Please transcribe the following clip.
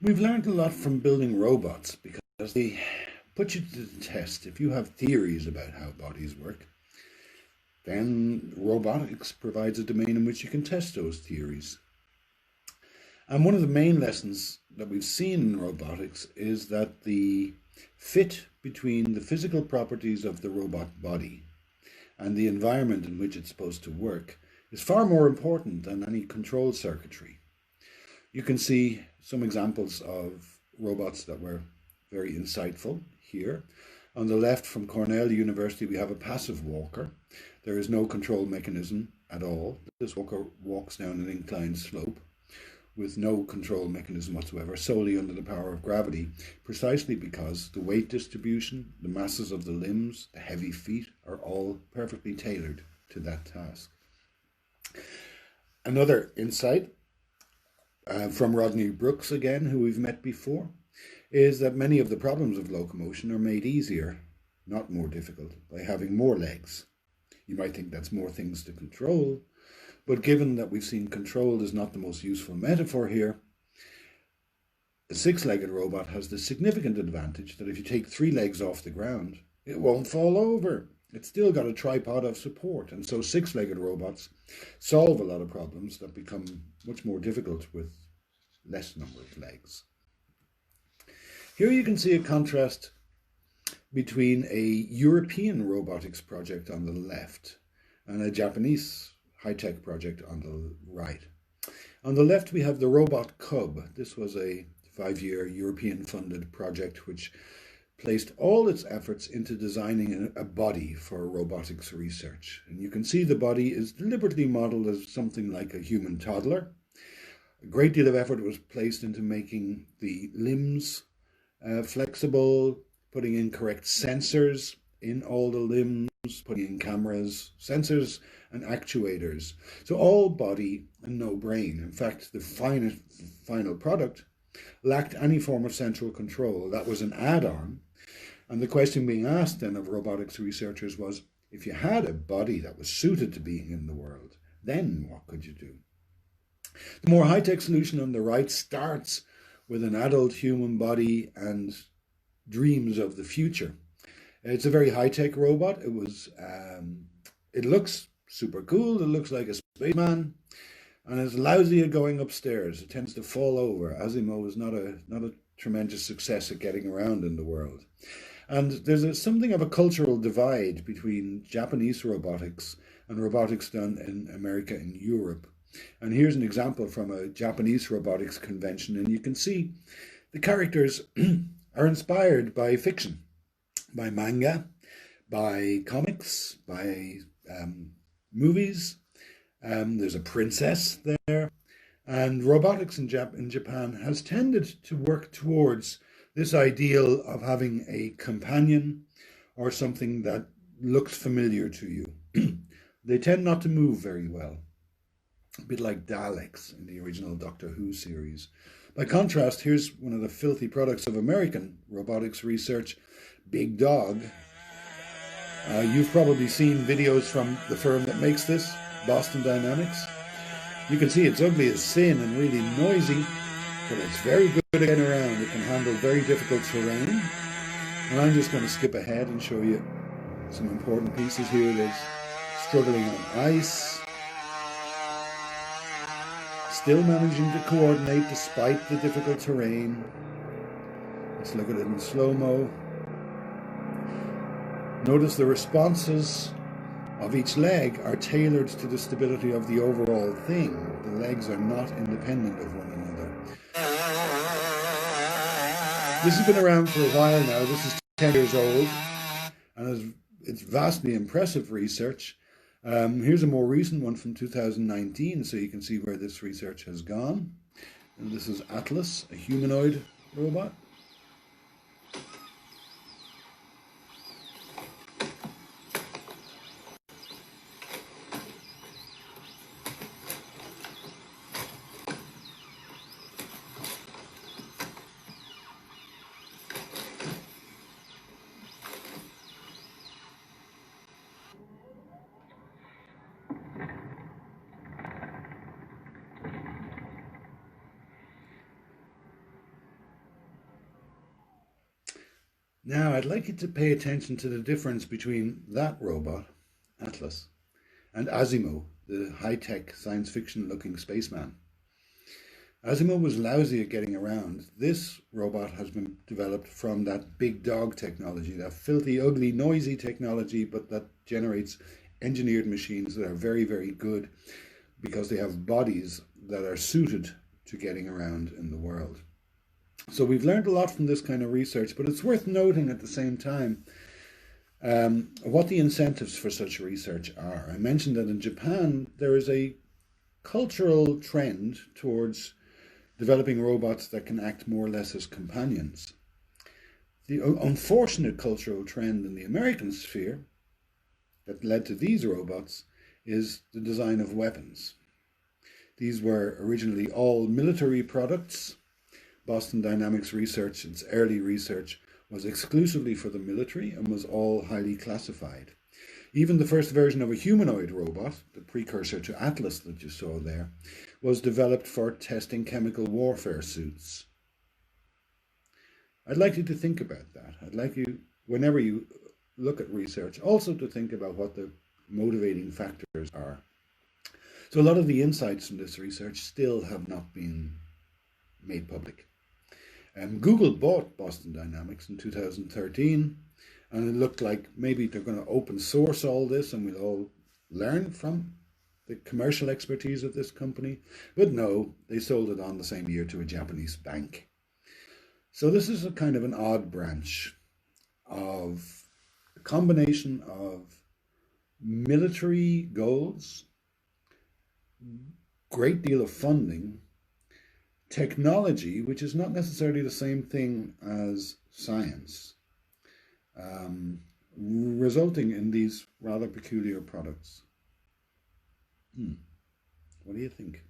We've learned a lot from building robots because they put you to the test. If you have theories about how bodies work, then robotics provides a domain in which you can test those theories. And one of the main lessons that we've seen in robotics is that the fit between the physical properties of the robot body and the environment in which it's supposed to work is far more important than any control circuitry. You can see some examples of robots that were very insightful here. On the left from Cornell University, we have a passive walker. There is no control mechanism at all. This walker walks down an inclined slope with no control mechanism whatsoever, solely under the power of gravity, precisely because the weight distribution, the masses of the limbs, the heavy feet are all perfectly tailored to that task. Another insight from Rodney Brooks again, who we've met before, is that many of the problems of locomotion are made easier, not more difficult, by having more legs. You might think that's more things to control, but given that we've seen control is not the most useful metaphor here, a six-legged robot has the significant advantage that if you take 3 legs off the ground, it won't fall over. It's still got a tripod of support, and so 6-legged robots solve a lot of problems that become much more difficult with less number of legs. Here you can see a contrast between a European robotics project on the left and a Japanese high-tech project on the right. On the left we have the Robot Cub. This was a 5-year European-funded project which placed all its efforts into designing a body for robotics research. And you can see the body is deliberately modeled as something like a human toddler. A great deal of effort was placed into making the limbs flexible, putting in correct sensors in all the limbs, putting in cameras, sensors and actuators. So all body and no brain. In fact, the final product lacked any form of central control. That was an add-on. And the question being asked then of robotics researchers was, if you had a body that was suited to being in the world, then what could you do? The more high-tech solution on the right starts with an adult human body and dreams of the future. It's a very high-tech robot. It looks super cool. It looks like a spaceman, and it's lousy at going upstairs. It tends to fall over. Asimo is not a tremendous success at getting around in the world. And there's something of a cultural divide between Japanese robotics and robotics done in America and Europe. And here's an example from a Japanese robotics convention, and you can see the characters are inspired by fiction, by manga, by comics, by movies. There's a princess there, and robotics in Japan has tended to work towards this ideal of having a companion or something that looks familiar to you. They tend not to move very well, a bit like Daleks in the original Doctor Who series. By contrast, here's one of the filthy products of American robotics research, Big Dog. You've probably seen videos from the firm that makes this, Boston Dynamics. You can see it's ugly as sin and really noisy, but it's very good at getting around. It can handle very difficult terrain. And I'm just going to skip ahead and show you some important pieces. Here it is, struggling on ice, still managing to coordinate despite the difficult terrain. Let's look at it in slow-mo. Notice the responses of each leg are tailored to the stability of the overall thing. The legs are not independent of one another. This has been around for a while now. This is 10 years old, and it's vastly impressive research. Here's a more recent one from 2019, so you can see where this research has gone. And this is Atlas, a humanoid robot. Now, I'd like you to pay attention to the difference between that robot, Atlas, and Asimov, the high-tech science fiction-looking spaceman. Asimov was lousy at getting around. This robot has been developed from that big dog technology, that filthy, ugly, noisy technology, but that generates engineered machines that are very, very good because they have bodies that are suited to getting around in the world. So we've learned a lot from this kind of research, but it's worth noting at the same time what the incentives for such research are. I mentioned that in Japan there is a cultural trend towards developing robots that can act more or less as companions. The unfortunate cultural trend in the American sphere that led to these robots is the design of weapons. These were originally all military products. Boston Dynamics research, its early research, was exclusively for the military and was all highly classified. Even the first version of a humanoid robot, the precursor to Atlas that you saw there, was developed for testing chemical warfare suits. I'd like you to think about that. I'd like you, whenever you look at research, also to think about what the motivating factors are. So a lot of the insights from this research still have not been made public. Google bought Boston Dynamics in 2013, and it looked like maybe they're going to open source all this and we'll all learn from the commercial expertise of this company. But no, they sold it on the same year to a Japanese bank. So this is a kind of an odd branch of a combination of military goals, great deal of funding, technology, which is not necessarily the same thing as science, resulting in these rather peculiar products. What do you think?